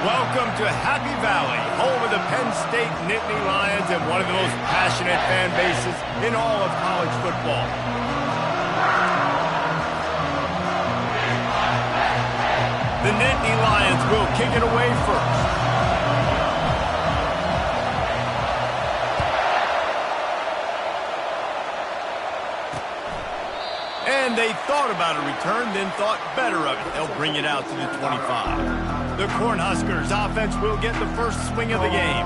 Welcome to Happy Valley, home of the Penn State Nittany Lions and one of the most passionate fan bases in all of college football. The Nittany Lions will kick it away first. And they thought about a return, then thought better of it. They'll bring it out to the 25. The Cornhuskers offense will get the first swing of the game.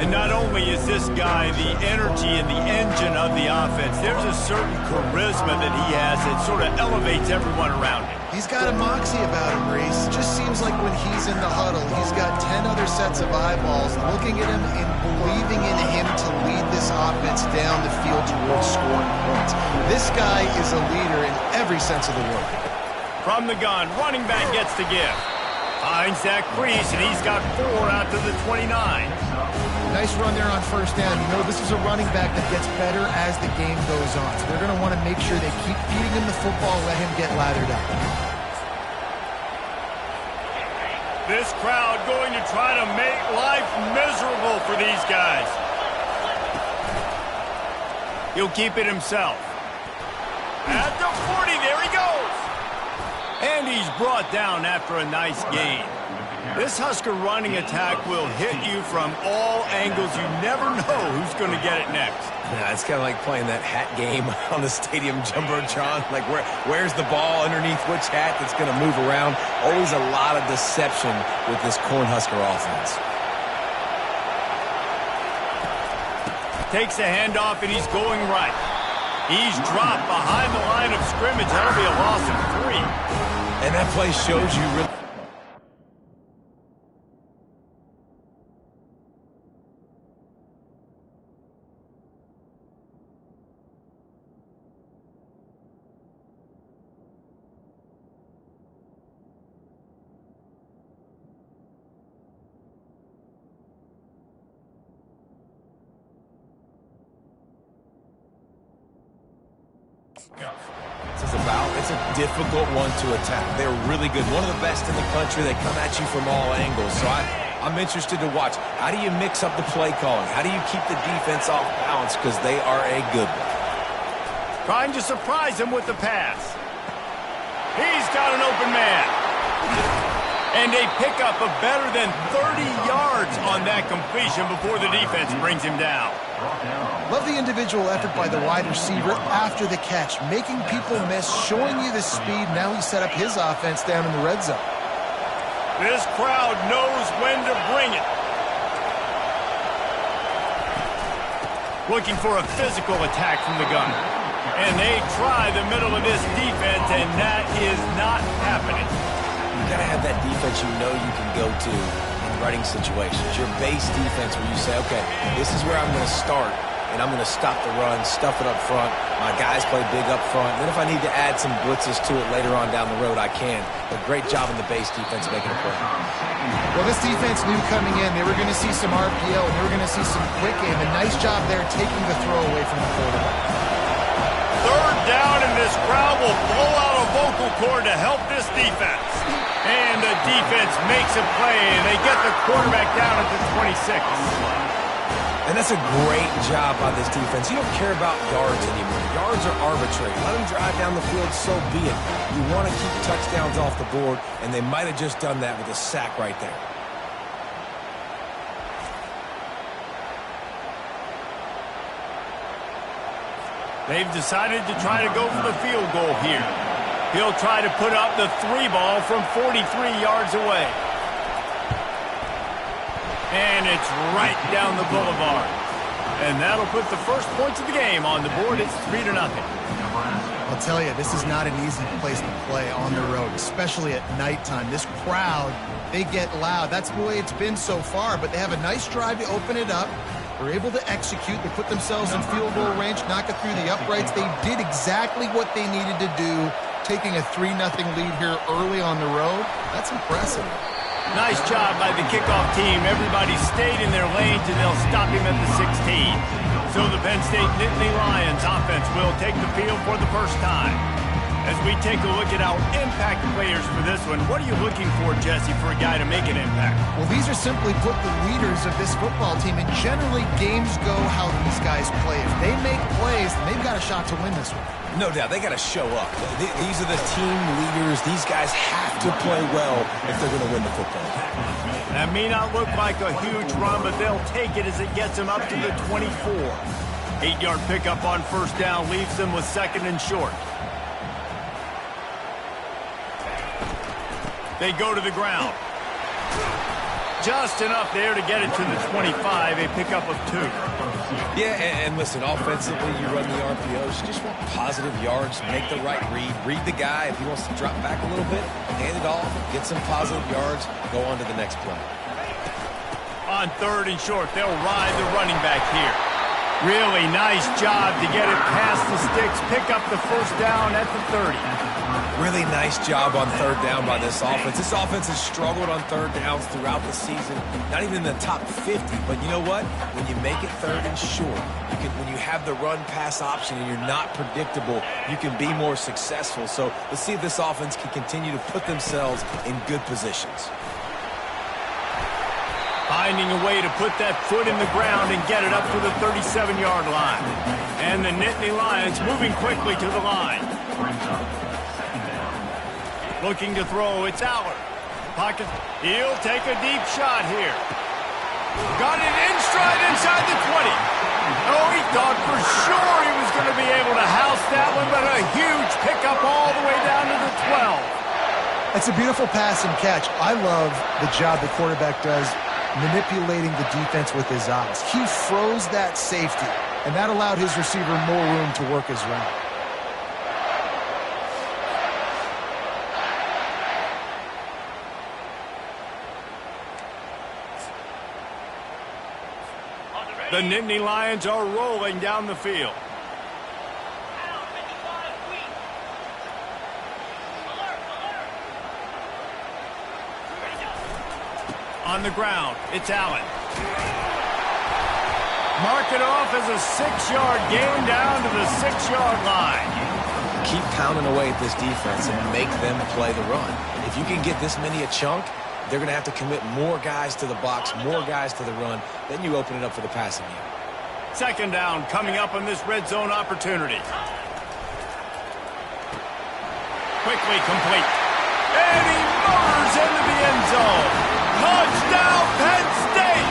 And not only is this guy the energy and the engine of the offense, there's a certain charisma that he has that sort of elevates everyone around him. He's got a moxie about him, Reese. Just seems like when he's in the huddle, he's got 10 other sets of eyeballs looking at him and believing in him to lead this offense down the field towards scoring points. This guy is a leader in every sense of the word. From the gun, running back gets the give. Finds that crease, and he's got 4 out to the 29. Nice run there on first down. You know, this is a running back that gets better as the game goes on. So they're going to want to make sure they keep feeding him the football, let him get lathered up. This crowd going to try to make life miserable for these guys. He'll keep it himself. At the 40, there he goes. And he's brought down after a nice gain. This Husker running attack will hit you from all angles. You never know who's going to get it next. Yeah, it's kind of like playing that hat game on the stadium jumbotron. Like, where's the ball underneath which hat that's going to move around? Always a lot of deception with this Cornhusker offense. Takes a handoff, and he's going right. He's dropped behind the line of scrimmage. That'll be a loss of 3. And that play shows you really... It's a difficult one to attack. They're really good. One of the best in the country. They come at you from all angles. So I'm interested to watch. How do you mix up the play calling? How do you keep the defense off balance? Because they are a good one. Trying to surprise him with the pass. He's got an open man. And a pickup of better than 30 yards on that completion before the defense brings him down. Love the individual effort by the wide receiver after the catch, making people miss, showing you the speed. Now he set up his offense down in the red zone. This crowd knows when to bring it. Looking for a physical attack from the gun. And they try the middle of this defense, and that is not happening. You got to have that defense you know you can go to in running situations. Your base defense where you say, okay, this is where I'm going to start, and I'm going to stop the run, stuff it up front. My guys play big up front. Then if I need to add some blitzes to it later on down the road, I can. But great job in the base defense making a play. Well, this defense knew coming in they were going to see some RPO, and they were going to see some quick game. A nice job there taking the throw away from the quarterback. Third down, and this crowd will blow out a vocal cord to help this defense. And the defense makes a play, and they get the quarterback down at the 26. And that's a great job by this defense. You don't care about yards anymore. Yards are arbitrary. Let them drive down the field, so be it. You want to keep touchdowns off the board, and they might have just done that with a sack right there. They've decided to try to go for the field goal here. He'll try to put up the 3 ball from 43 yards away. And it's right down the boulevard. And that'll put the first points of the game on the board. It's 3-0. I'll tell you, this is not an easy place to play on the road, especially at nighttime. This crowd, they get loud. That's the way it's been so far, but they have a nice drive to open it up. They're able to execute. They put themselves in field goal range, knock it through the uprights. They did exactly what they needed to do, taking a 3-0 lead here early on the road. That's impressive. Nice job by the kickoff team. Everybody stayed in their lanes, and they'll stop him at the 16. So the Penn State Nittany Lions offense will take the field for the first time. As we take a look at our impact players for this one, what are you looking for, Jesse, for a guy to make an impact? Well, these are simply put the leaders of this football team, and generally games go how these guys play. If they make plays, then they've got a shot to win this one. No doubt, they got to show up. These are the team leaders. These guys have to play well if they're going to win the football game. That may not look like a huge run, but they'll take it as it gets them up to the 24. 8-yard pickup on first down leaves them with second and short. They go to the ground. Just enough there to get it to the 25, a pickup of 2. Yeah, and listen, offensively, you run the RPOs. You just want positive yards, make the right read. Read the guy. If he wants to drop back a little bit, hand it off, get some positive yards, go on to the next play. On third and short, they'll ride the running back here. Really nice job to get it past the sticks, pick up the first down at the 30. Really nice job on third down by this offense. This offense has struggled on third downs throughout the season. Not even in the top 50, but you know what? When you make it third and short, when you have the run-pass option and you're not predictable, you can be more successful. So let's see if this offense can continue to put themselves in good positions. Finding a way to put that foot in the ground and get it up to the 37-yard line. And the Nittany Lions moving quickly to the line. Looking to throw, it's Aller. Pocket, he'll take a deep shot here. Got it in stride inside the 20. Oh, he thought for sure he was going to be able to house that one, but a huge pickup all the way down to the 12. That's a beautiful pass and catch. I love the job the quarterback does manipulating the defense with his eyes. He froze that safety, and that allowed his receiver more room to work his route. The Nittany Lions are rolling down the field. On the ground, it's Allen. Mark it off as a 6-yard gain down to the 6-yard line. Keep pounding away at this defense and make them play the run. If you can get this many a chunk, they're going to have to commit more guys to the box, more guys to the run. Then you open it up for the passing game. Second down coming up on this red zone opportunity. Quickly complete. And he motors into the end zone. Touchdown, Penn State!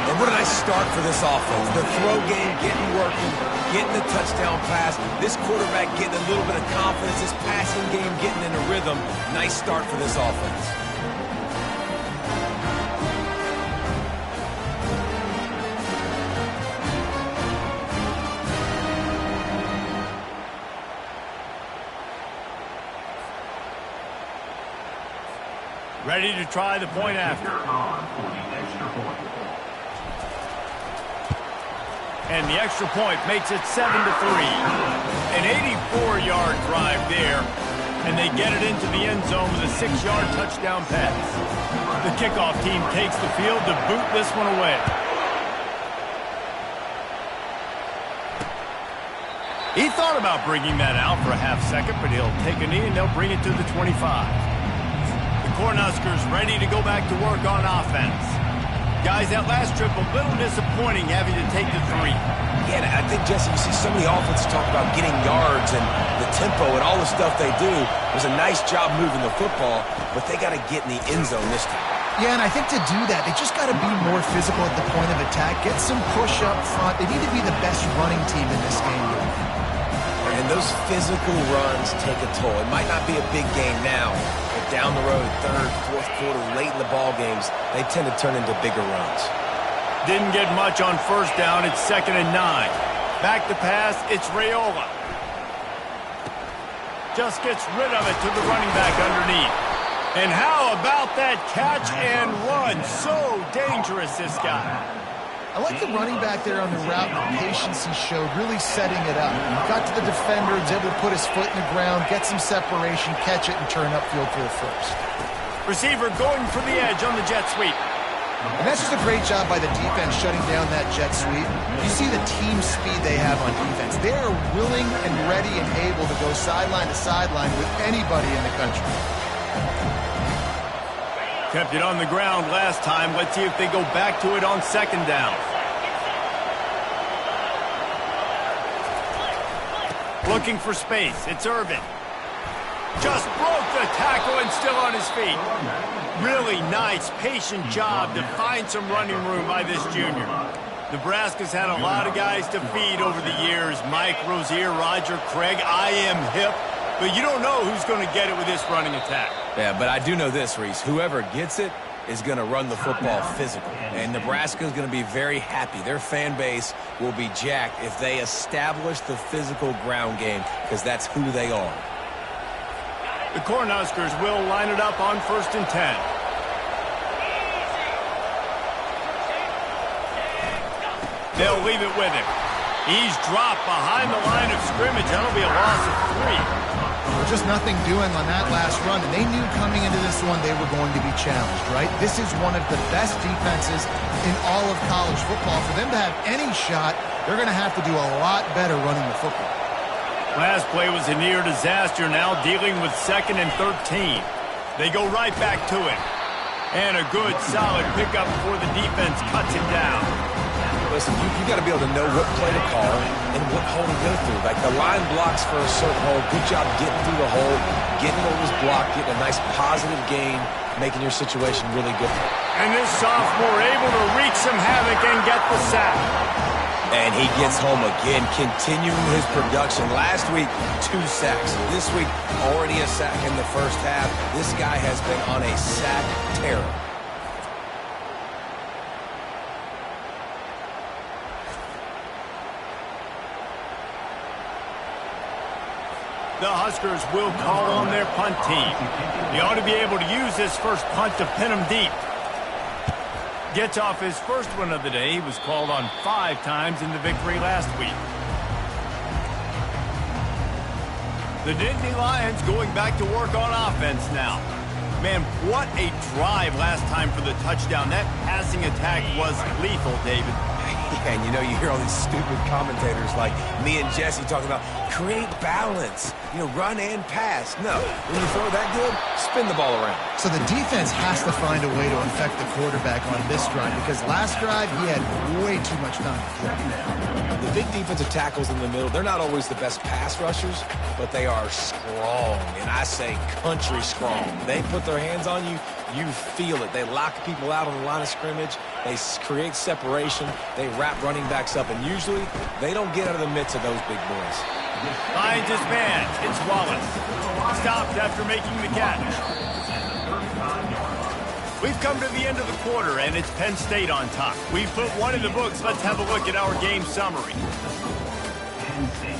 And what a nice start for this offense. The throw game getting working, getting the touchdown pass. This quarterback getting a little bit of confidence. This passing game getting in a rhythm. Nice start for this offense. Ready to try the point after. And the extra point makes it 7-3. An 84-yard drive there. And they get it into the end zone with a 6-yard touchdown pass. The kickoff team takes the field to boot this one away. He thought about bringing that out for a half second, but he'll take a knee and they'll bring it to the 25. Cornhuskers ready to go back to work on offense. Guys, that last trip a little disappointing having to take the 3. Yeah, I think, Jesse, you see so many offenses talk about getting yards and the tempo and all the stuff they do. It was a nice job moving the football, but they got to get in the end zone this time. Yeah, and I think to do that, they just got to be more physical at the point of attack, get some push up front. They need to be the best running team in this game. And those physical runs take a toll. It might not be a big game now, but down the road, third, fourth quarter, late in the ball games, they tend to turn into bigger runs. Didn't get much on first down. It's 2nd and 9. Back to pass, it's Raiola. Just gets rid of it to the running back underneath. And how about that catch and run? So dangerous, this guy. I like the running back there on the route and the patience he showed, really setting it up. He got to the defender, was able to put his foot in the ground, get some separation, catch it, and turn upfield for the first. Receiver going for the edge on the jet sweep. And that's just a great job by the defense shutting down that jet sweep. You see the team speed they have on defense. They are willing and ready and able to go sideline to sideline with anybody in the country. Kept it on the ground last time. Let's see if they go back to it on second down. Looking for space. It's Irvin. Just broke the tackle and still on his feet. Really nice, patient job to find some running room by this junior. Nebraska's had a lot of guys to feed over the years. Mike, Rozier, Roger, Craig. I am hip. But you don't know who's going to get it with this running attack. Yeah, but I do know this, Reese. Whoever gets it is going to run the football physical. And Nebraska is going to be very happy. Their fan base will be jacked if they establish the physical ground game, because that's who they are. The Cornhuskers will line it up on 1st and 10. They'll leave it with him. He's dropped behind the line of scrimmage. That'll be a loss of 3. Just nothing doing on that last run, and they knew coming into this one they were going to be challenged, right? This is one of the best defenses in all of college football. For them to have any shot, they're going to have to do a lot better running the football. Last play was a near disaster, now dealing with 2nd and 13. They go right back to it. And a good, solid pickup before the defense cuts it down. Listen, you got to be able to know what play to call and what hole to go through. Like, the line blocks for a certain hole. Good job getting through the hole, getting what was blocked, getting a nice positive gain, making your situation really good. And this sophomore able to wreak some havoc and get the sack. And he gets home again, continuing his production. Last week, 2 sacks. This week, already a sack in the first half. This guy has been on a sack tear. The Huskers will call on their punt team. They ought to be able to use this first punt to pin them deep. Gets off his first one of the day. He was called on 5 times in the victory last week. The Nittany Lions going back to work on offense now. Man, what a drive last time for the touchdown. That passing attack was lethal, David. Yeah, and you know, you hear all these stupid commentators like me and Jesse talking about create balance, run and pass. No, when you throw that good, spin the ball around. So the defense has to find a way to affect the quarterback on this drive, because last drive he had way too much time to throw. The big defensive tackles in the middle, they're not always the best pass rushers, but they are strong, and I say country strong. They put their hands on you, you feel it. They lock people out on the line of scrimmage. They create separation. They wrap running backs up, and usually they don't get out of the midst of those big boys. Finds his man. It's Wallace. Stopped after making the catch. We've come to the end of the quarter, and it's Penn State on top. We've put one in the books. Let's have a look at our game summary. Penn State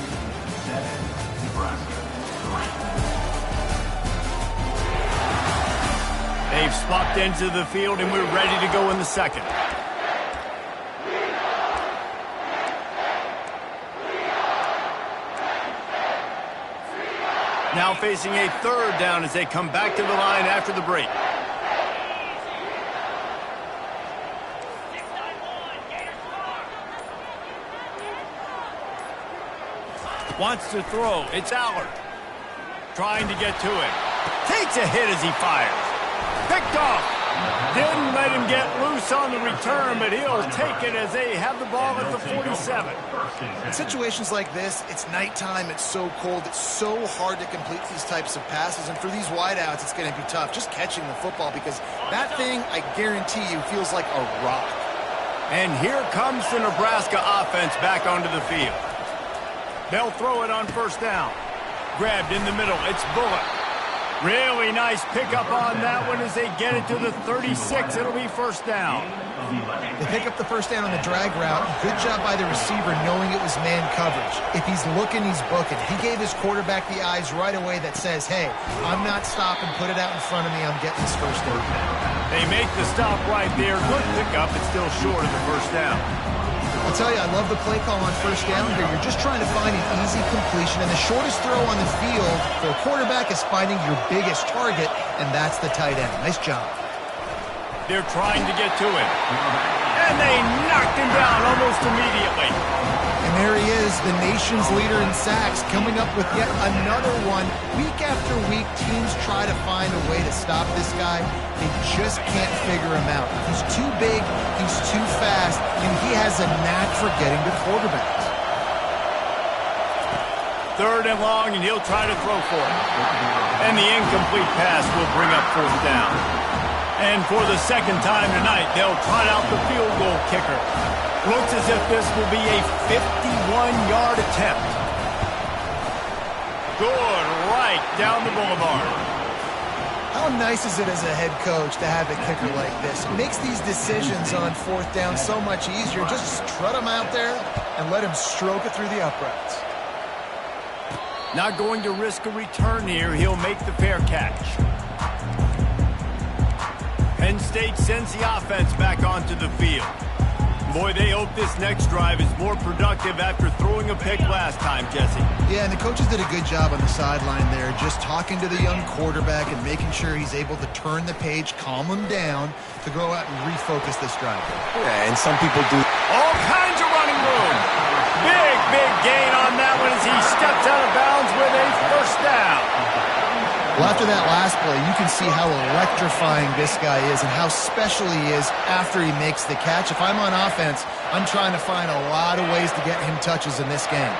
7, Nebraska 3. They've swapped into the field, and we're ready to go in the second. Now facing a 3rd down as they come back to the line after the break. Wants to throw. It's Allard. Trying to get to it. Takes a hit as he fires. Picked off. Didn't let him get loose on the return, but he'll take it as they have the ball at the 47. In situations like this, it's nighttime, it's so cold, it's so hard to complete these types of passes, and for these wideouts, it's going to be tough just catching the football, because that thing, I guarantee you, feels like a rock. And here comes the Nebraska offense back onto the field. They'll throw it on 1st down. Grabbed in the middle, it's Bullock. Really nice pickup on that one as they get it to the 36. It'll be 1st down. They pick up the 1st down on the drag route. Good job by the receiver knowing it was man coverage. If he's looking, he's booking. He gave his quarterback the eyes right away that says, hey, I'm not stopping. Put it out in front of me. I'm getting this 1st down. They make the stop right there. Good pickup. It's still short of the 1st down. I'll tell you, I love the play call on 1st down here. You're just trying to find an easy completion, and the shortest throw on the field for a quarterback is finding your biggest target, and that's the tight end. Nice job. They're trying to get to him. And they knocked him down almost immediately. And there he is, the nation's leader in sacks, coming up with yet another one. Week after week, teams try to find a way to stop this guy. They just can't figure him out. He's too big, he's too fast, and he has a knack for getting to quarterbacks. 3rd and long, and he'll try to throw for it. And the incomplete pass will bring up 4th down. And for the 2nd time tonight, they'll trot out the field goal kicker. Looks as if this will be a 51-yard attempt. Good, right down the boulevard. How nice is it as a head coach to have a kicker like this? It makes these decisions on 4th down so much easier. Just trot him out there and let him stroke it through the uprights. Not going to risk a return here. He'll make the fair catch. Penn State sends the offense back onto the field. Boy, they hope this next drive is more productive after throwing a pick last time, Jesse. Yeah, and the coaches did a good job on the sideline there, just talking to the young quarterback and making sure he's able to turn the page, calm him down, to go out and refocus this drive. Yeah, and some people do. All kinds of running room. Big gain on that one as he steps out of bounds with a 1st down. Well, after that last play, you can see how electrifying this guy is and how special he is after he makes the catch. If I'm on offense, I'm trying to find a lot of ways to get him touches in this game.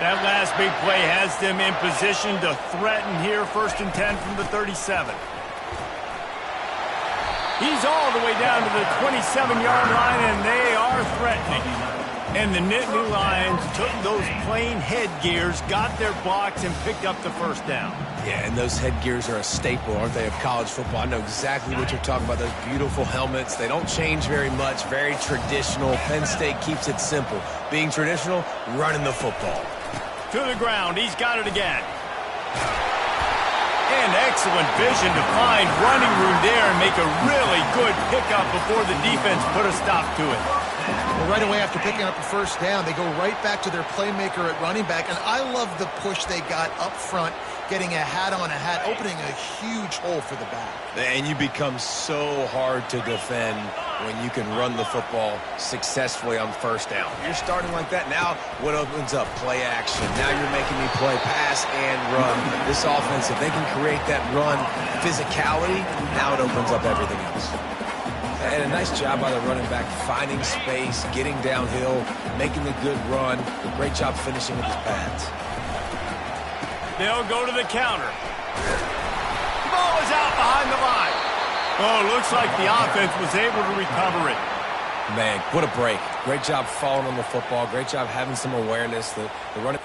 That last big play has them in position to threaten here, 1st and 10 from the 37. He's all the way down to the 27-yard line, and they are threatening. And the Nittany Lions took those plain headgears, got their blocks, and picked up the 1st down. Yeah, and those headgears are a staple, aren't they, of college football? I know exactly what you're talking about, those beautiful helmets. They don't change very much, very traditional. Penn State keeps it simple. Being traditional, running the football. To the ground, he's got it again. And excellent vision to find running room there and make a really good pickup before the defense put a stop to it. Well, right away after picking up the 1st down, they go right back to their playmaker at running back, and I love the push they got up front, getting a hat on a hat, opening a huge hole for the back. And you become so hard to defend when you can run the football successfully on 1st down. You're starting like that. Now what opens up? Play action. Now you're making me play pass and run. This offense, if they can create that run physicality, now it opens up everything else. And a nice job by the running back, finding space, getting downhill, making the good run. Great job finishing with his pads. They'll go to the counter. Ball is out behind the line. Oh, looks like the offense was able to recover it. Man, what a break. Great job falling on the football. Great job having some awareness. The running...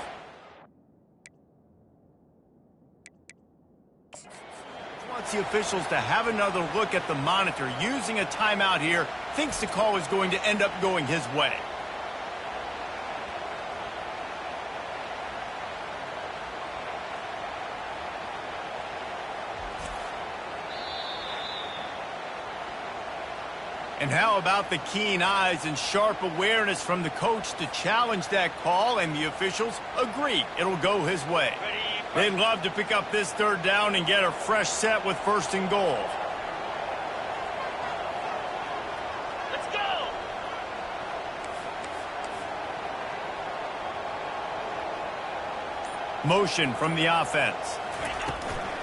Wants the officials to have another look at the monitor. Using a timeout here, thinks the call is going to end up going his way. And how about the keen eyes and sharp awareness from the coach to challenge that call, and the officials agree it'll go his way. They'd love to pick up this 3rd down and get a fresh set with 1st and goal. Let's go! Motion from the offense.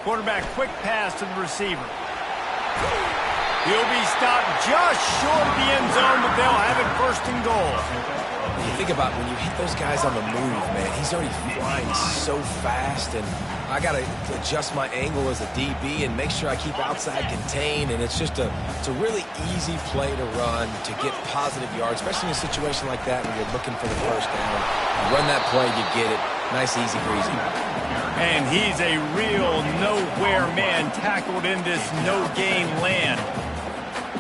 Quarterback quick pass to the receiver. He'll be stopped just short of the end zone, but they'll have it 1st and goal. You think about when you hit those guys on the move, man, he's already flying so fast, and I got to adjust my angle as a DB and make sure I keep outside contained, and it's just it's a really easy play to run to get positive yards, especially in a situation like that when you're looking for the 1st down. You run that play, you get it. Nice, easy, breezy. And he's a real nowhere man tackled in this no-gain land.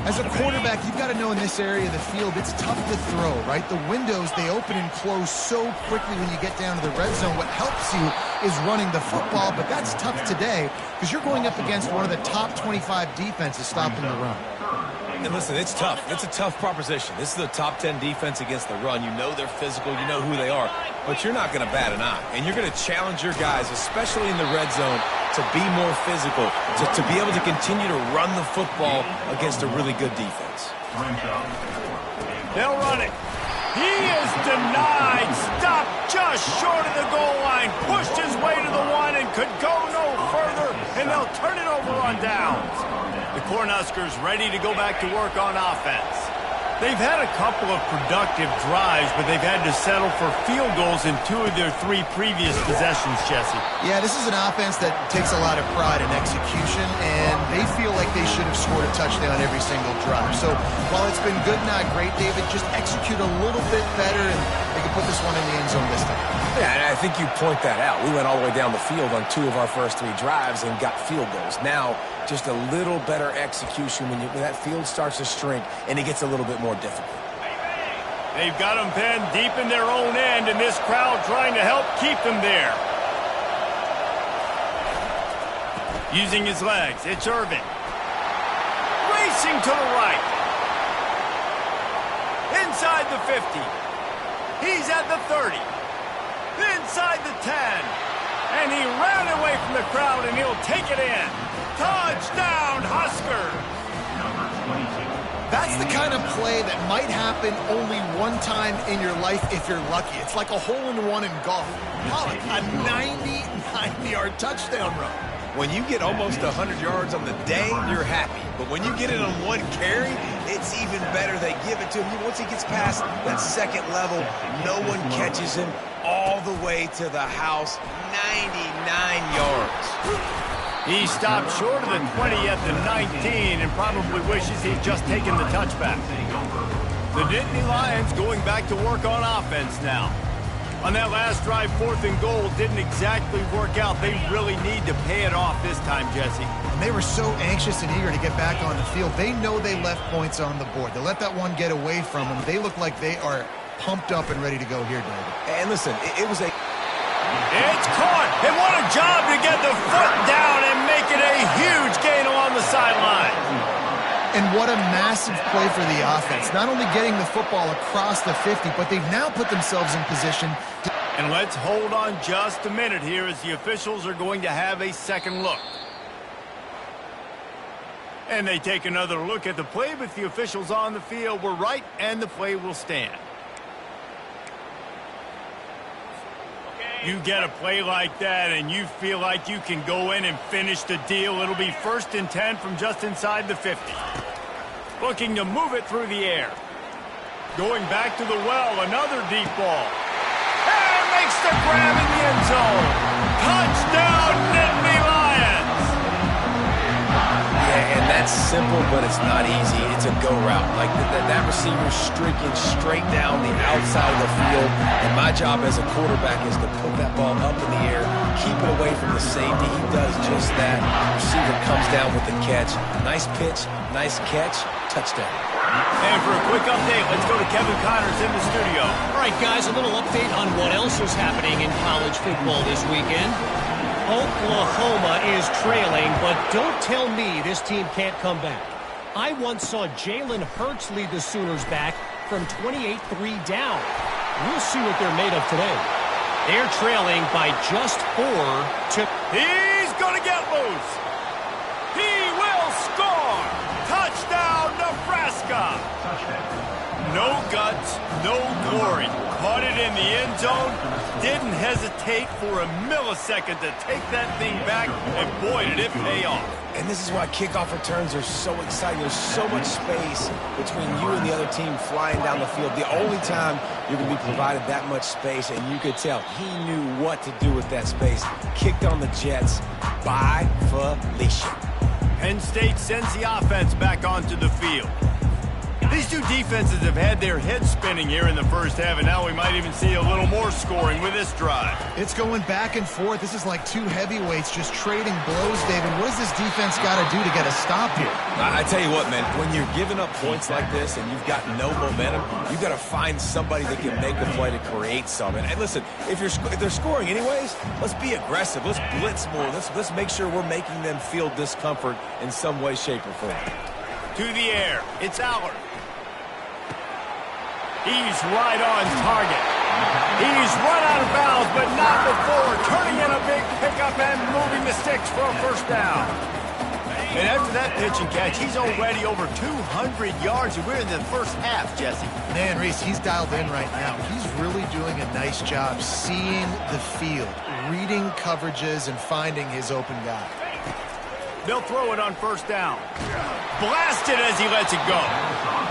As a quarterback, you've got to know in this area of the field, it's tough to throw, right? The windows, they open and close so quickly when you get down to the red zone. What helps you is running the football, but that's tough today because you're going up against one of the top 25 defenses stopping the run. And listen, it's tough. It's a tough proposition. This is a top 10 defense against the run. You know they're physical. You know who they are. But you're not going to bat an eye. And you're going to challenge your guys, especially in the red zone, to be more physical, to be able to continue to run the football against a really good defense. They'll run it. He is denied. Stopped just short of the goal line. Pushed his way to the one and could go no further. And they'll turn it over on downs. The Cornhuskers ready to go back to work on offense. They've had a couple of productive drives, but they've had to settle for field goals in 2 of their 3 previous possessions, Jesse. Yeah, this is an offense that takes a lot of pride in execution, and they feel like they should have scored a touchdown every single drive. So while it's been good, not great, David, just execute a little bit better, and they can put this one in the end zone this time. Yeah, and I think you point that out. We went all the way down the field on 2 of our first 3 drives and got field goals. Now, just a little better execution when that field starts to shrink and it gets a little bit more difficult. They've got them, Penn, deep in their own end, and this crowd trying to help keep them there. Using his legs, it's Irvin. Racing to the right. Inside the 50. He's at the 30. Inside the 10. And he ran away from the crowd, and he'll take it in. Touchdown, Huskers! That's the kind of play that might happen only one time in your life if you're lucky. It's like a hole-in-one in golf. Pollock, a 99-yard touchdown run. When you get almost 100 yards on the day, you're happy. But when you get it on one carry, it's even better. They give it to him. Once he gets past that second level, no one catches him all the way to the house. 99 yards. He stopped short of the 20 at the 19 and probably wishes he'd just taken the touchback. The Nittany Lions going back to work on offense now. On that last drive, 4th and goal didn't exactly work out. They really need to pay it off this time, Jesse. And they were so anxious and eager to get back on the field. They know they left points on the board. They let that one get away from them. They look like they are pumped up and ready to go here, David. And listen, it was a... It's caught, and what a job to get the foot down and make it a huge gain along the sideline. And what a massive play for the offense. Not only getting the football across the 50, but they've now put themselves in position to... And let's hold on just a minute here as the officials are going to have a second look. And they take another look at the play, but the officials on the field were right, and the play will stand. You get a play like that and you feel like you can go in and finish the deal. It'll be 1st and 10 from just inside the 50. Looking to move it through the air. Going back to the well, another deep ball. And makes the grab in the end zone. Touchdown, Nittany Lions! Yeah, and that's simple, but it's not easy. It's a go route. Like that receiver's streaking straight down the outside of the field. And my job as a quarterback is to put that ball up in the air, keep it away from the safety. He does just that. The receiver comes down with the catch. Nice pitch, nice catch, touchdown. And for a quick update, let's go to Kevin Connors in the studio. All right, guys, a little update on what else is happening in college football this weekend. Oklahoma is trailing, but don't tell me this team can't come back. I once saw Jalen Hurts lead the Sooners back from 28-3 down. We'll see what they're made of today. They're trailing by just 4 to... He's going to get loose. He will score. Touchdown, Nebraska. No guts, no glory. Caught it in the end zone. Didn't hesitate for a millisecond to take that thing back, and boy, did it pay off. And this is why kickoff returns are so exciting. There's so much space between you and the other team flying down the field. The only time you're going to be provided that much space, and you could tell he knew what to do with that space. Kicked on the Jets by Felicia. Penn State sends the offense back onto the field. These two defenses have had their heads spinning here in the first half, and now we might even see a little more scoring with this drive. It's going back and forth. This is like two heavyweights just trading blows, David. What does this defense got to do to get a stop here? I tell you what, man, when you're giving up points like this and you've got no momentum, you've got to find somebody that can make the play to create something. And listen, if they're scoring anyways, let's be aggressive. Let's blitz more. Let's make sure we're making them feel discomfort in some way, shape, or form. To the air. It's Aller. He's right on target. He's run out of bounds, but not before turning in a big pickup and moving the sticks for a first down. And after that pitch and catch, he's already over 200 yards, and we're in the first half, Jesse. Man, Reese, he's dialed in right now. He's really doing a nice job seeing the field, reading coverages, and finding his open guy. They'll throw it on first down. Blasted as he lets it go.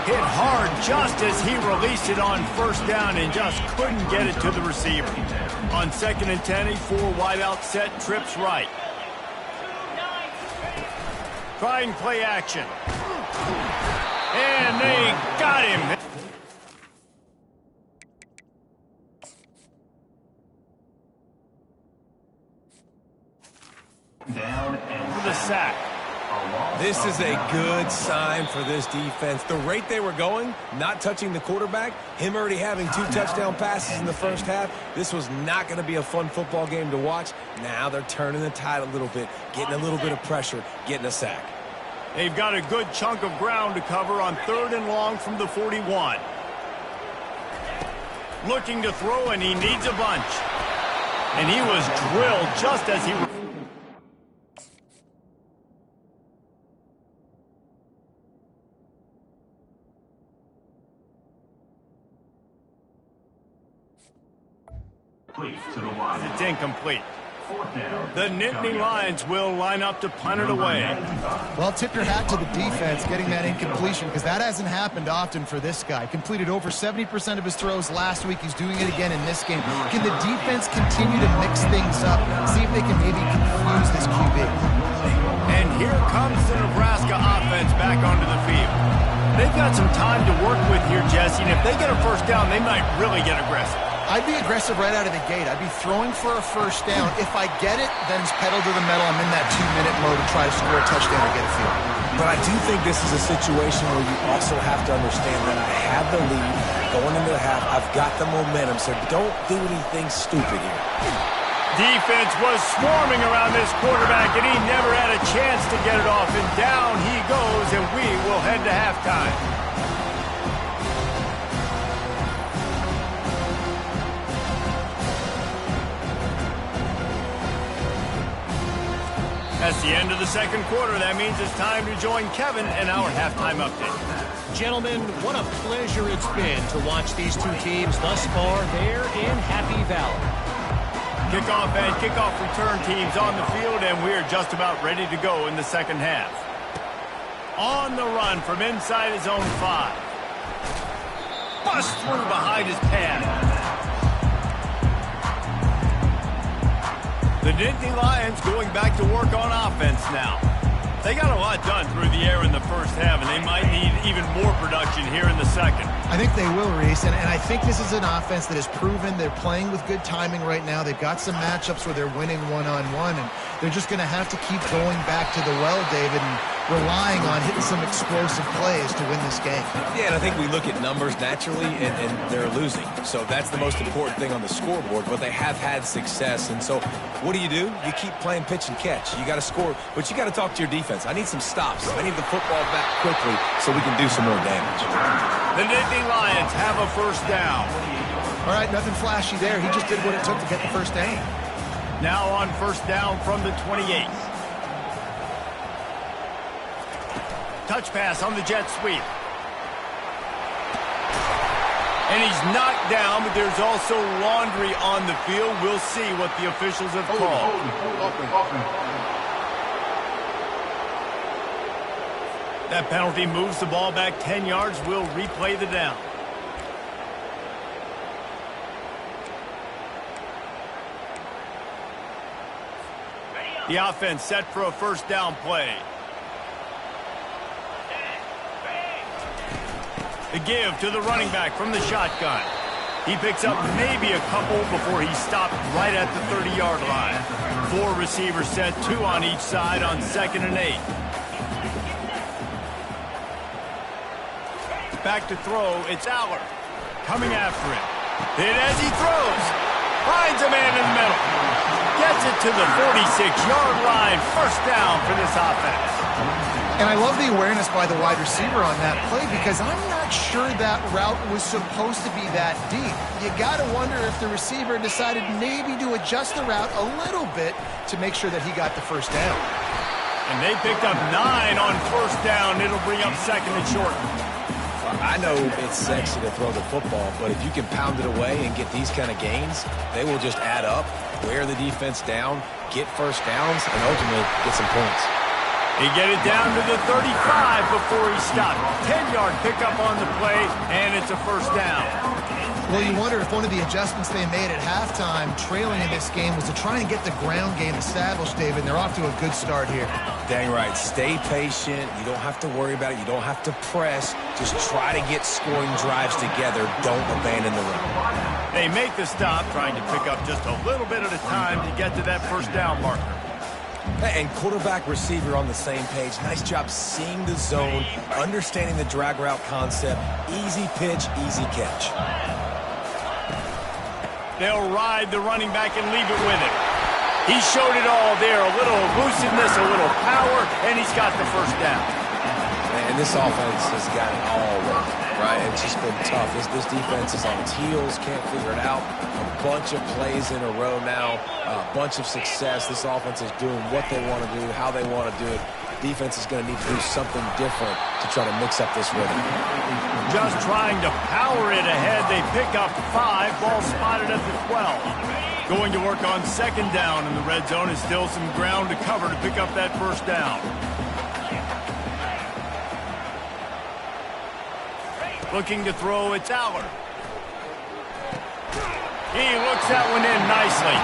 Hit hard just as he released it on first down and just couldn't get it to the receiver. On 2nd and 10, a 4-wideout set, trips right. Trying play action. And they got him. Down and For the sack. This is a good sign for this defense. The rate they were going, not touching the quarterback, him already having 2 touchdown passes in the first half, this was not going to be a fun football game to watch. Now they're turning the tide a little bit, getting a little bit of pressure, getting a sack. They've got a good chunk of ground to cover on 3rd and long from the 41. Looking to throw, and he needs a bunch. And he was drilled just as he... to the wide. It's incomplete. 4th down. The Nittany Lions will line up to punt it away. Well, tip your hat to the defense getting that incompletion, because that hasn't happened often for this guy. Completed over 70% of his throws last week. He's doing it again in this game. Can the defense continue to mix things up, see if they can maybe confuse this QB? And here comes the Nebraska offense back onto the field. They've got some time to work with here, Jesse, and if they get a first down, they might really get aggressive. I'd be aggressive right out of the gate. I'd be throwing for a first down. If I get it, then it's pedal to the metal. I'm in that 2-minute mode to try to score a touchdown or get a field. But I do think this is a situation where you also have to understand that I have the lead going into the half. I've got the momentum, so don't do anything stupid here. Defense was swarming around this quarterback, and he never had a chance to get it off. And down he goes, and we will head to halftime. That's the end of the second quarter. That means it's time to join Kevin in our halftime update. Gentlemen, what a pleasure it's been to watch these 2 teams thus far there in Happy Valley. Kickoff and kickoff return teams on the field, and we're just about ready to go in the second half. On the run from inside his own 5. Bust through behind his pad. The Nittany Lions going back to work on offense now. They got a lot done through the air in the first half, and they might need even more production here in the second. I think they will, Reese, and I think this is an offense that has proven they're playing with good timing right now. They've got some matchups where they're winning one-on-one, and they're just going to have to keep going back to the well, David, and relying on hitting some explosive plays to win this game. Yeah, and I think we look at numbers naturally, and they're losing. So that's the most important thing on the scoreboard, but they have had success. And so what do? You keep playing pitch and catch. You got to score, but you got to talk to your defense. I need some stops. I need the football back quickly so we can do some more damage. The Nittany Lions have a first down. All right, nothing flashy there. He just did what it took to get the first down. Now on first down from the 28. Touch pass on the jet sweep. And he's knocked down, but there's also laundry on the field. We'll see what the officials have called. That penalty moves the ball back 10 yards. We'll replay the down. The offense set for a first down play. The give to the running back from the shotgun. He picks up maybe a couple before he's stopped right at the 30-yard line. 4 receivers set, 2 on each side on 2nd and 8. Back to throw, it's Aller. Coming after him. Hit as he throws. Finds a man in the middle. Gets it to the 46-yard line. First down for this offense. And I love the awareness by the wide receiver on that play because I'm not sure that route was supposed to be that deep. You got to wonder if the receiver decided maybe to adjust the route a little bit to make sure that he got the first down. And they picked up 9 on first down. It'll bring up second and short. I know it's sexy to throw the football, but if you can pound it away and get these kind of gains, they will just add up, wear the defense down, get first downs, and ultimately get some points. He get it down to the 35 before he stopped. 10-yard pickup on the play, and it's a first down. Well, you wonder if one of the adjustments they made at halftime, trailing in this game, was to try and get the ground game established, David. They're off to a good start here. Dang right. Stay patient. You don't have to worry about it. You don't have to press. Just try to get scoring drives together. Don't abandon the run. They make the stop, trying to pick up just a little bit at a time to get to that first down marker. And quarterback receiver on the same page. Nice job seeing the zone, understanding the drag route concept. Easy pitch, easy catch. They'll ride the running back and leave it with him. He showed it all there. A little elusiveness, a little power, and he's got the first down. And this offense has got it all working, right? It's just been tough. This defense is on its heels, can't figure it out. A bunch of plays in a row now, a bunch of success. This offense is doing what they want to do, how they want to do it. Defense is going to need to do something different to try to mix up this rhythm. Just trying to power it ahead. They pick up 5. Ball spotted at the 12. Going to work on second down in the red zone. Is still some ground to cover to pick up that first down. Looking to throw, it's Aller. He looks that one in nicely.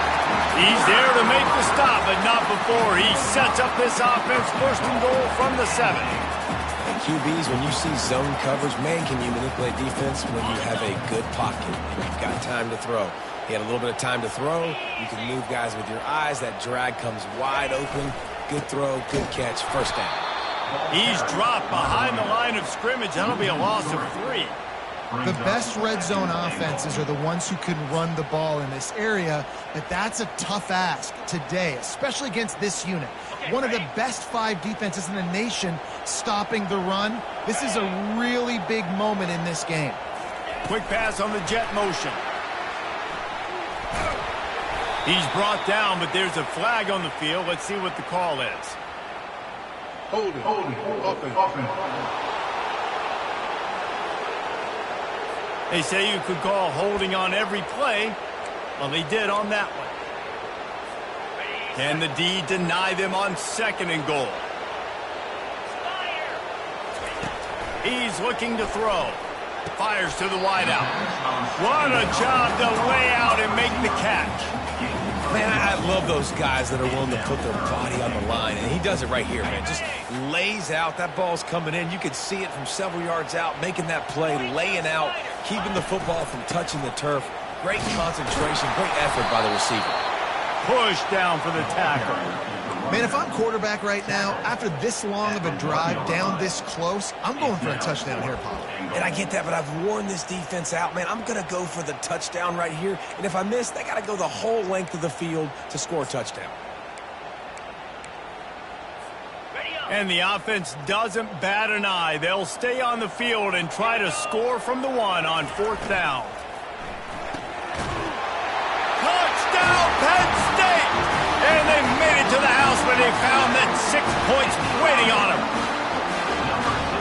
He's there to make the stop, but not before he sets up this offense. First and goal from the 7. And QBs, when you see zone coverage, man, can you manipulate defense when you have a good pocket and you've got time to throw. He had a little bit of time to throw. You can move guys with your eyes. That drag comes wide open. Good throw, good catch, first down. He's dropped behind the line of scrimmage. That'll be a loss of 3. The best red zone offenses are the ones who can run the ball in this area, but that's a tough ask today, especially against this unit. One of the best 5 defenses in the nation stopping the run. This is a really big moment in this game. Quick pass on the jet motion. He's brought down, but there's a flag on the field. Let's see what the call is. Holding. Offense. They say you could call holding on every play. Well, they did on that one. Can the D deny them on second and goal? He's looking to throw. Fires to the wideout. What a job to lay out and make the catch. Man, I love those guys that are willing to put their body on the line, and he does it right here, man. Just lays out. That ball's coming in. You could see it from several yards out, making that play, laying out, keeping the football from touching the turf. Great concentration, great effort by the receiver. Push down for the tackle. Man, if I'm quarterback right now, after this long of a drive down this close, I'm going for a touchdown here, Pollard. And I get that, but I've worn this defense out, man. I'm going to go for the touchdown right here. And if I miss, they got to go the whole length of the field to score a touchdown. And the offense doesn't bat an eye. They'll stay on the field and try to score from the 1 on 4th down. Touchdown, Penn State! And they made it to the house when they found that 6 points waiting on them.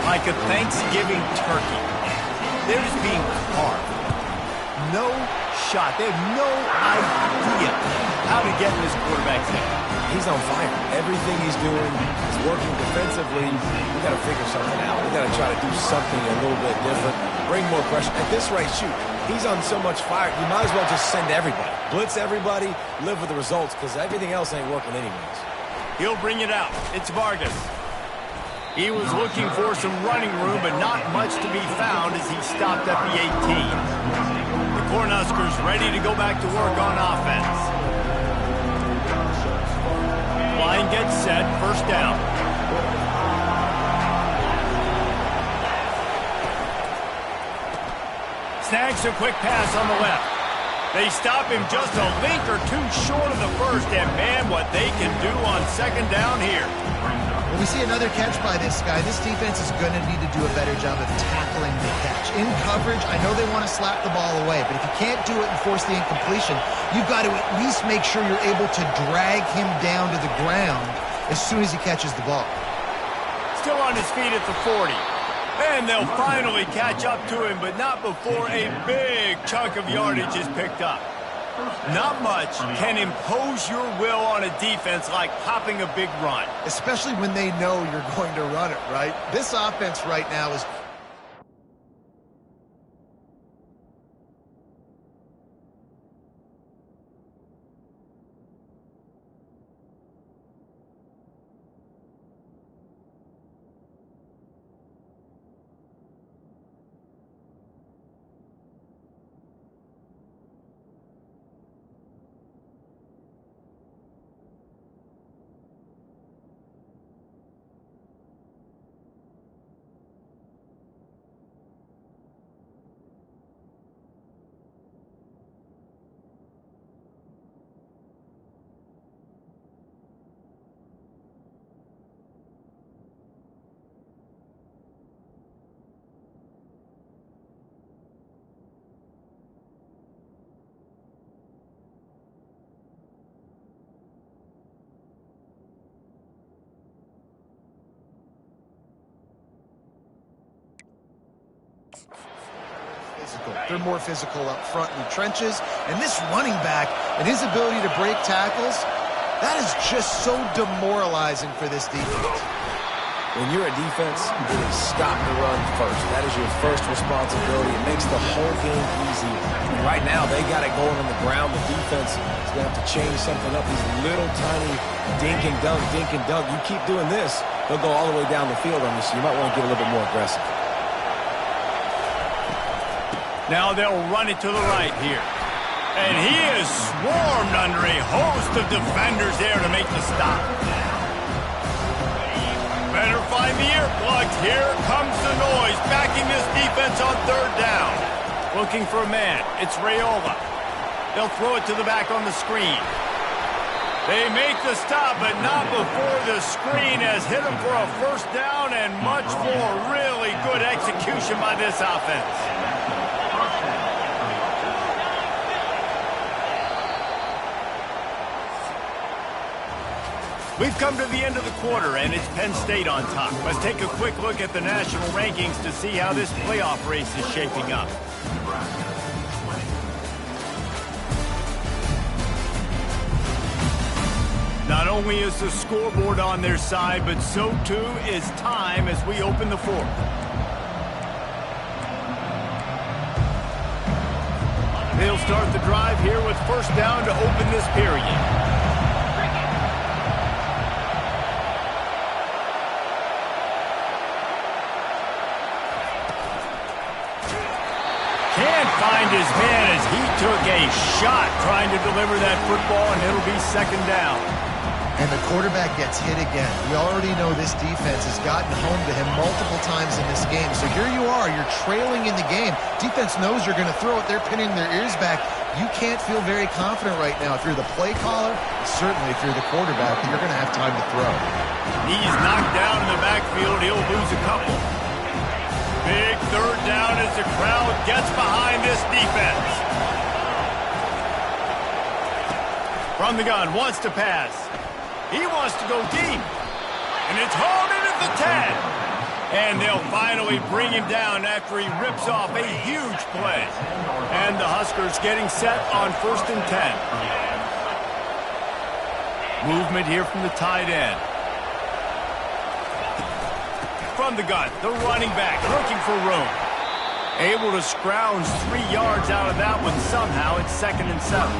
Like a Thanksgiving turkey. They're just being carved. No shot. They have no idea how to get in this quarterback's head. He's on fire. Everything he's doing is working defensively. We got to figure something out. We got to try to do something a little bit different. Bring more pressure. At this rate, shoot. He's on so much fire. You might as well just send everybody. Blitz everybody. Live with the results because everything else ain't working anyways. He'll bring it out. It's Vargas. He was looking for some running room, but not much to be found as he stopped at the 18. The Cornhuskers ready to go back to work on offense. Line gets set, first down. Snags a quick pass on the left. They stop him just a link or two short of the first, and man, what they can do on second down here. When we see another catch by this guy, this defense is going to need to do a better job of tackling the catch. In coverage, I know they want to slap the ball away, but if you can't do it and force the incompletion, you've got to at least make sure you're able to drag him down to the ground as soon as he catches the ball. Still on his feet at the 40. And they'll finally catch up to him, but not before a big chunk of yardage is picked up. Not much can impose your will on a defense like popping a big run. Especially when they know you're going to run it, right? This offense right now is... They're more physical up front in the trenches. And this running back and his ability to break tackles, that is just so demoralizing for this defense. When you're a defense, it is stop the run first. That is your first responsibility. It makes the whole game easy. And right now, they got it going on the ground. The defense is going to have to change something up. These little tiny dink and dunk, dink and dunk. You keep doing this, they'll go all the way down the field on you, so you might want to get a little bit more aggressive. Now they'll run it to the right here. And he is swarmed under a host of defenders there to make the stop. Better find the earplugs. Here comes the noise, backing this defense on third down. Looking for a man. It's Raiola. They'll throw it to the back on the screen. They make the stop, but not before the screen has hit them for a first down and much more. Really good execution by this offense. We've come to the end of the quarter, and it's Penn State on top. Let's take a quick look at the national rankings to see how this playoff race is shaping up. Not only is the scoreboard on their side, but so too is time as we open the fourth. They'll start the drive here with first down to open this period. Can't find his man as he took a shot trying to deliver that football, and it'll be second down. And the quarterback gets hit again. We already know this defense has gotten home to him multiple times in this game. So here you are, you're trailing in the game. Defense knows you're going to throw it. They're pinning their ears back. You can't feel very confident right now. If you're the play caller, certainly if you're the quarterback, you're going to have time to throw. He's knocked down in the backfield. He'll lose a couple. Big third down as the crowd gets behind this defense. From the gun, wants to pass. He wants to go deep. And it's hauled in at the 10. And they'll finally bring him down after he rips off a huge play. And the Huskers getting set on first and 10. Movement here from the tight end. From the gun, the running back looking for room. Able to scrounge 3 yards out of that one somehow. It's second and 7.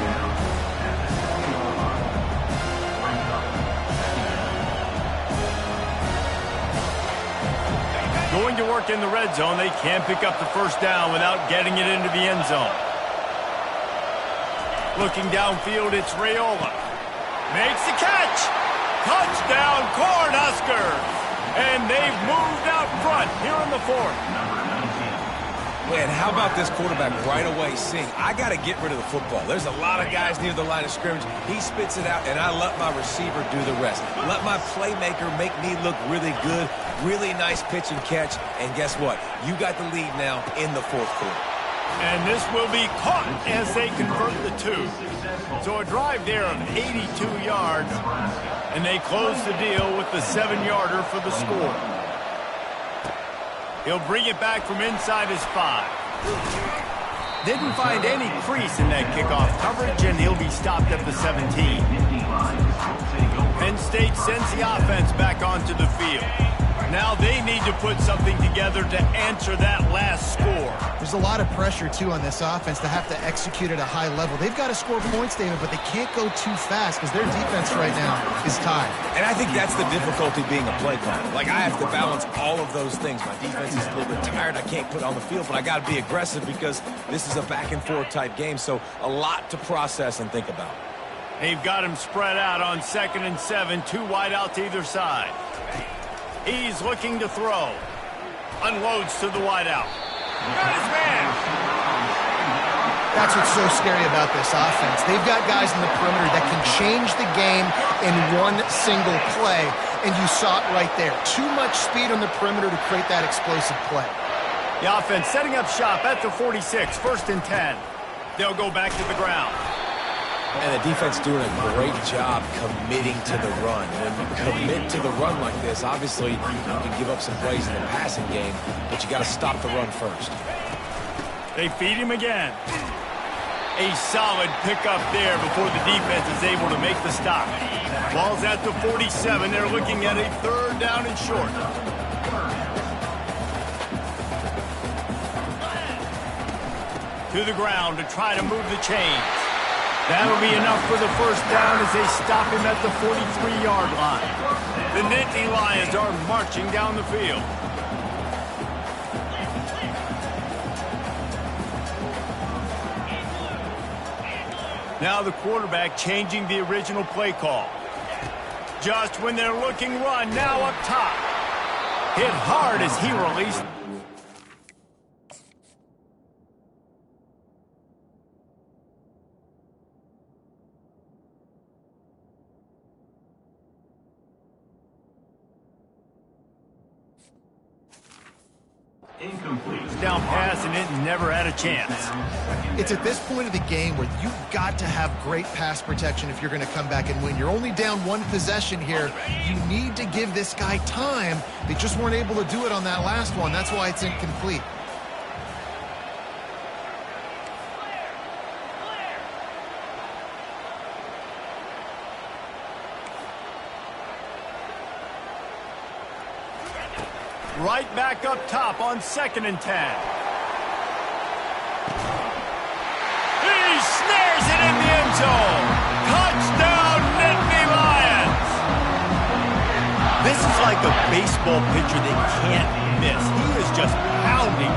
Going to work in the red zone. They can't pick up the first down without getting it into the end zone. Looking downfield, it's Raiola. Makes the catch. Touchdown, Cornhuskers. And they've moved out front here in the fourth. Yeah, and how about this quarterback right away seeing, I got to get rid of the football. There's a lot of guys near the line of scrimmage. He spits it out, and I let my receiver do the rest. Let my playmaker make me look really good, really nice pitch and catch, and guess what? You got the lead now in the fourth quarter. And this will be caught as they convert the two. So a drive there of 82 yards, and they close the deal with the 7-yarder for the score. He'll bring it back from inside his 5. Didn't find any crease in that kickoff coverage, and he'll be stopped at the 17. Penn State sends the offense back onto the field. Now they need to put something together to answer that last score. There's a lot of pressure, too, on this offense to have to execute at a high level. They've got to score points, David, but they can't go too fast because their defense right now is tied. And I think that's the difficulty being a play caller. Like, I have to balance all of those things. My defense is a little bit tired. I can't put it on the field, but I got to be aggressive because this is a back-and-forth type game, so a lot to process and think about. They've got him spread out on 2nd and 7, 2 wide out to either side. He's looking to throw. Unloads to the wideout. Got his man. That's what's so scary about this offense. They've got guys in the perimeter that can change the game in one single play, and you saw it right there. Too much speed on the perimeter to create that explosive play. The offense setting up shop at the 46, 1st and 10. They'll go back to the ground. And the defense doing a great job committing to the run. When you commit to the run like this, obviously you can give up some plays in the passing game, but you got to stop the run first. They feed him again. A solid pickup there before the defense is able to make the stop. Ball's at the 47. They're looking at a 3rd down and short. To the ground to try to move the chains. That'll be enough for the 1st down as they stop him at the 43-yard line. The Nittany Lions are marching down the field. Now the quarterback changing the original play call. Just when they're looking run, now up top. Hit hard as he released. Incomplete. Down pass and it never had a chance. It's at this point of the game where you've got to have great pass protection if you're going to come back and win. You're only down 1 possession here. You need to give this guy time. They just weren't able to do it on that last one. That's why it's incomplete. Right back up top on 2nd and 10. He snares it in the end zone. Touchdown, Nittany Lions. This is like a baseball pitcher they can't miss. He is just pounding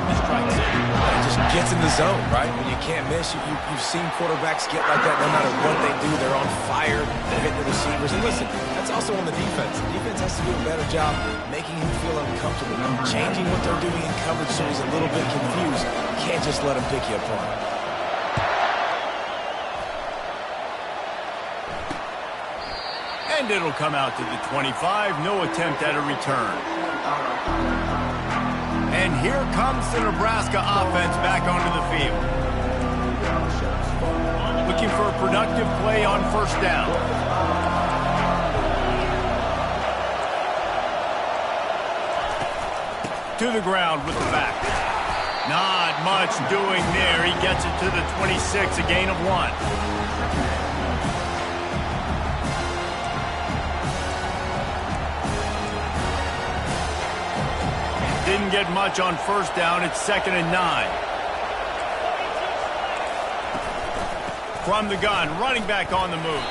the strike zone. It just gets in the zone, right? When you can't miss, you've seen quarterbacks get like that no matter what they do. They're on fire. They're hitting the receivers. And listen, that's also on the defense. The defense has to do a better job making him feel uncomfortable, changing what they're doing in coverage so he's a little bit confused. You can't just let him pick you apart. And it'll come out to the 25. No attempt at a return. And here comes the Nebraska offense back onto the field. Looking for a productive play on 1st down. To the ground with the back. Not much doing there. He gets it to the 26, a gain of 1. Didn't get much on 1st down. It's 2nd and 9. From the gun, running back on the move.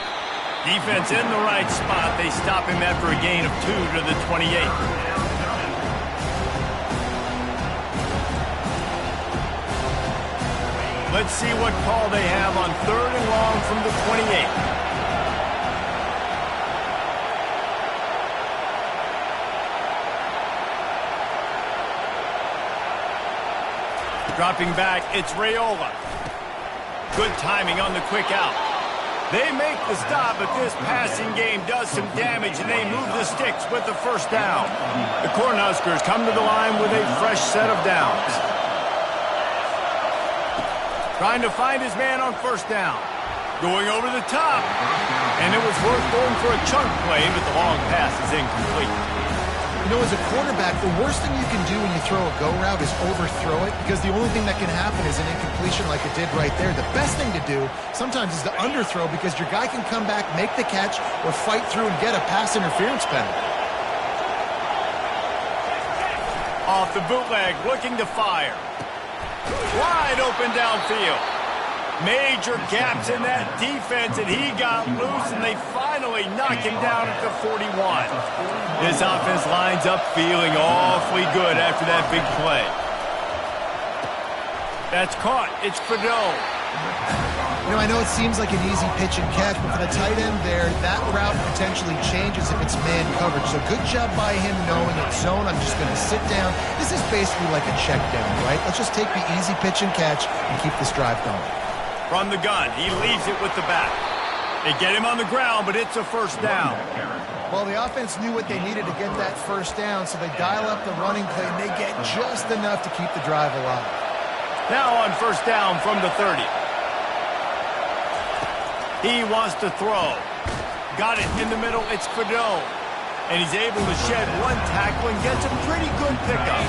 Defense in the right spot. They stop him after a gain of 2 to the 28. Let's see what call they have on 3rd and long from the 28. Dropping back, it's Raiola. Good timing on the quick out. They make the stop, but this passing game does some damage, and they move the sticks with the first down. The Cornhuskers come to the line with a fresh set of downs. Trying to find his man on first down. Going over the top. And it was worth going for a chunk play, but the long pass is incomplete. You know, as a quarterback, the worst thing you can do when you throw a go route is overthrow it, because the only thing that can happen is an incompletion like it did right there. The best thing to do sometimes is to underthrow, because your guy can come back, make the catch, or fight through and get a pass interference penalty. Off the bootleg, looking to fire. Wide open downfield. Major gaps in that defense, and he got loose, and they finally knock him down at the 41. This offense lines up feeling awfully good after that big play. That's caught. It's Fedot. You know, I know it seems like an easy pitch and catch, but for the tight end there, that route potentially changes if it's man coverage. So good job by him knowing it's zone. I'm just going to sit down. This is basically like a check down, right? Let's just take the easy pitch and catch and keep this drive going. From the gun, he leaves it with the back. They get him on the ground, but it's a first down. Well, the offense knew what they needed to get that first down, so they dial up the running play, and they get just enough to keep the drive alive. Now on first down from the 30. He wants to throw. Got it in the middle. It's Fedot. And he's able to shed one tackle and gets a pretty good pickup.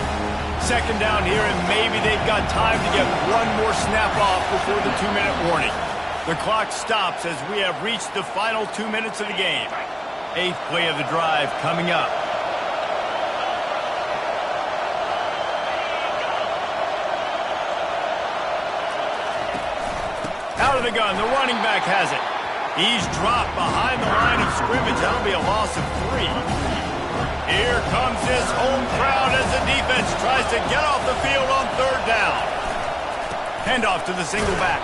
Second down here, and maybe they've got time to get one more snap off before the 2-minute warning. The clock stops as we have reached the final 2 minutes of the game. 8th play of the drive coming up. Out of the gun, the running back has it. He's dropped behind the line of scrimmage. That'll be a loss of 3. Here comes this home crowd as the defense tries to get off the field on third down. Handoff to the single back.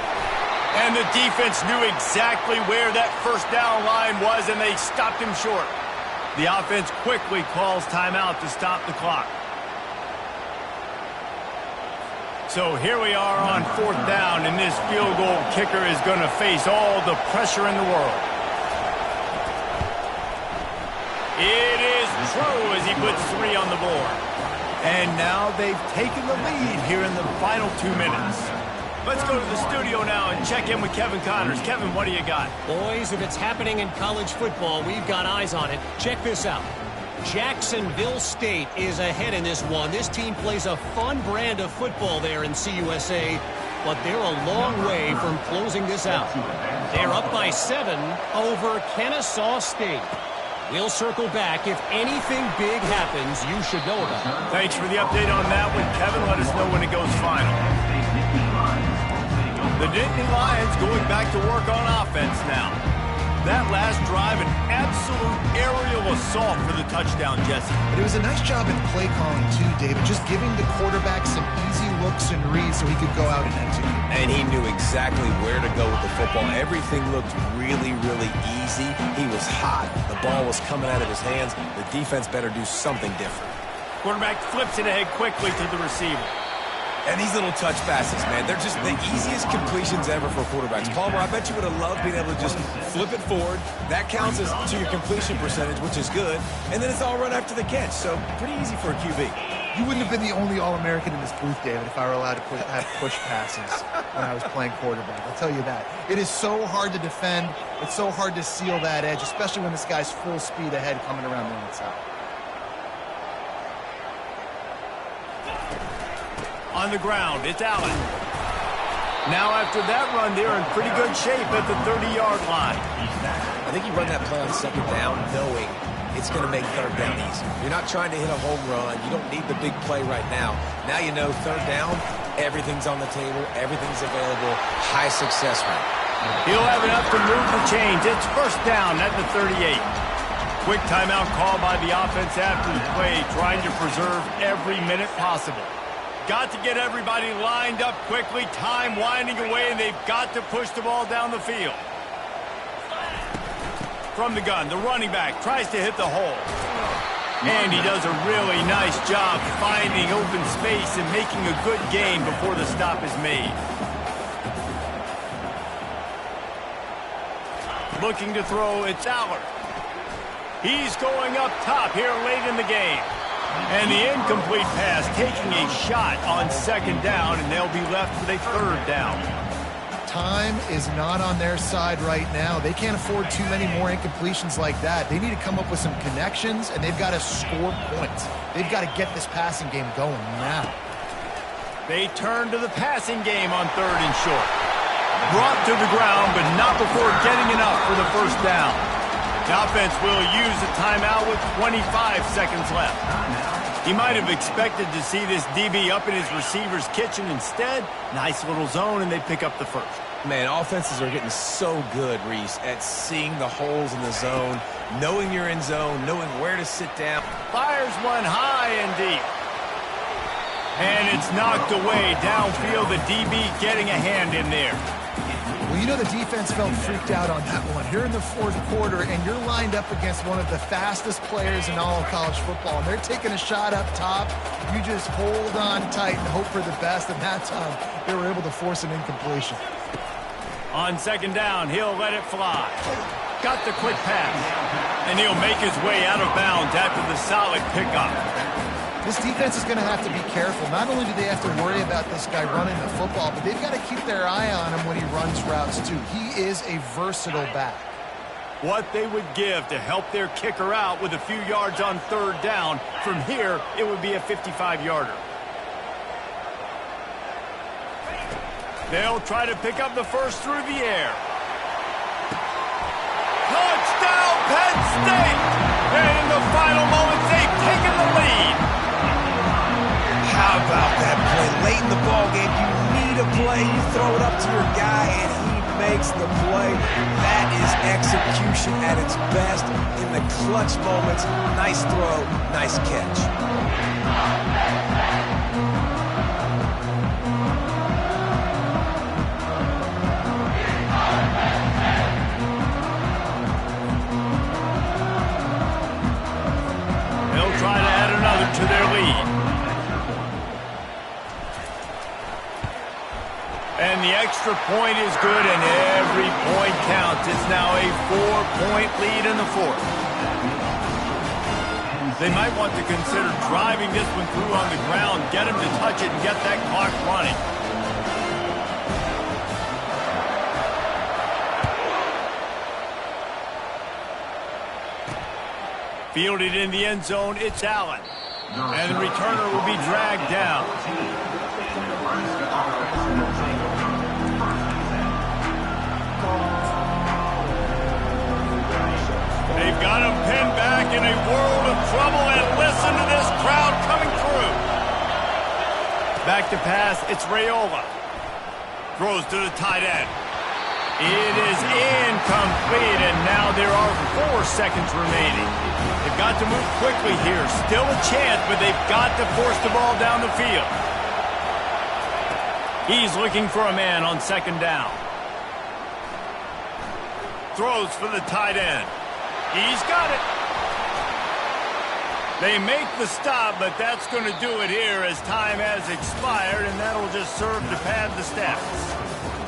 And the defense knew exactly where that first down line was, and they stopped him short. The offense quickly calls timeout to stop the clock. So here we are on fourth down, and this field goal kicker is going to face all the pressure in the world. It is true as he puts 3 on the board. And now they've taken the lead here in the final 2 minutes. Let's go to the studio now and check in with Kevin Connors. Kevin, what do you got? Boys, if it's happening in college football, we've got eyes on it. Check this out. Jacksonville State is ahead in this one. This team plays a fun brand of football there in CUSA, but they're a long way from closing this out. They're up by 7 over Kennesaw State. We'll circle back. If anything big happens, you should know about it. Thanks for the update on that one, Kevin. Let us know when it goes final. The Nittany Lions going back to work on offense now. That last drive, an absolute aerial assault for the touchdown, Jesse. But it was a nice job in play calling, too, David. Just giving the quarterback some easy looks and reads so he could go out and execute. And he knew exactly where to go with the football. Everything looked really, really easy. He was hot. The ball was coming out of his hands. The defense better do something different. Quarterback flips it ahead quickly to the receiver. And these little touch passes, man, they're just the easiest completions ever for quarterbacks. Palmer, I bet you would have loved being able to just flip it forward. That counts as to your completion percentage, which is good. And then it's all run after the catch, so pretty easy for a QB. You wouldn't have been the only All-American in this booth, David, if I were allowed to have push passes when I was playing quarterback. I'll tell you that. It is so hard to defend. It's so hard to seal that edge, especially when this guy's full speed ahead coming around the outside. On the ground, it's Allen. Now after that run, they're in pretty good shape at the 30-yard line. I think you run that play on second down knowing it's going to make third down easy. You're not trying to hit a home run. You don't need the big play right now. Now you know third down, everything's on the table, everything's available, high success rate. He'll have enough to move the chains. It's first down at the 38. Quick timeout call by the offense after the play, trying to preserve every minute possible. Got to get everybody lined up quickly, time winding away, and they've got to push the ball down the field. From the gun, the running back tries to hit the hole. And he does a really nice job finding open space and making a good gain before the stop is made. Looking to throw, it's Allard. He's going up top here late in the game. And the incomplete pass taking a shot on second down, and they'll be left with a third down. Time is not on their side right now. They can't afford too many more incompletions like that. They need to come up with some connections, and they've got to score points. They've got to get this passing game going now. They turn to the passing game on third and short. Brought to the ground, but not before getting enough for the first down. The offense will use a timeout with 25 seconds left. He might have expected to see this DB up in his receiver's kitchen. Instead, nice little zone, and they pick up the first. Man, offenses are getting so good, Reese, at seeing the holes in the zone, knowing you're in zone, knowing where to sit down. Fires one high and deep. And it's knocked away downfield. The DB getting a hand in there. Well, you know the defense felt freaked out on that one. You're in the fourth quarter, and you're lined up against one of the fastest players in all of college football, and they're taking a shot up top. You just hold on tight and hope for the best, and that time they were able to force an incompletion. On second down, he'll let it fly. Got the quick pass, and he'll make his way out of bounds after the solid pickup. This defense is going to have to be careful. Not only do they have to worry about this guy running the football, but they've got to keep their eye on him when he runs routes, too. He is a versatile back. What they would give to help their kicker out with a few yards on third down. From here, it would be a 55-yarder. They'll try to pick up the first through the air. Touchdown, Penn State! And in the final moments, they've taken the lead. How about that play? Late in the ball game, you need a play. You throw it up to your guy, and he makes the play. That is execution at its best in the clutch moments. Nice throw, nice catch. They'll try to add another to their lead. And the extra point is good, and every point counts. It's now a 4-point lead in the fourth. They might want to consider driving this one through on the ground, get him to touch it, and get that clock running. Fielded in the end zone, it's Allen. And the returner will be dragged down. They've got him pinned back in a world of trouble, and listen to this crowd coming through. Back to pass, it's Raiola. Throws to the tight end. It is incomplete, and now there are 4 seconds remaining. They've got to move quickly here. Still a chance, but they've got to force the ball down the field. He's looking for a man on second down. Throws for the tight end. He's got it. They make the stop, but that's going to do it here as time has expired, and that'll just serve to pad the stats.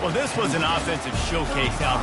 Well, this was an offensive showcase out there.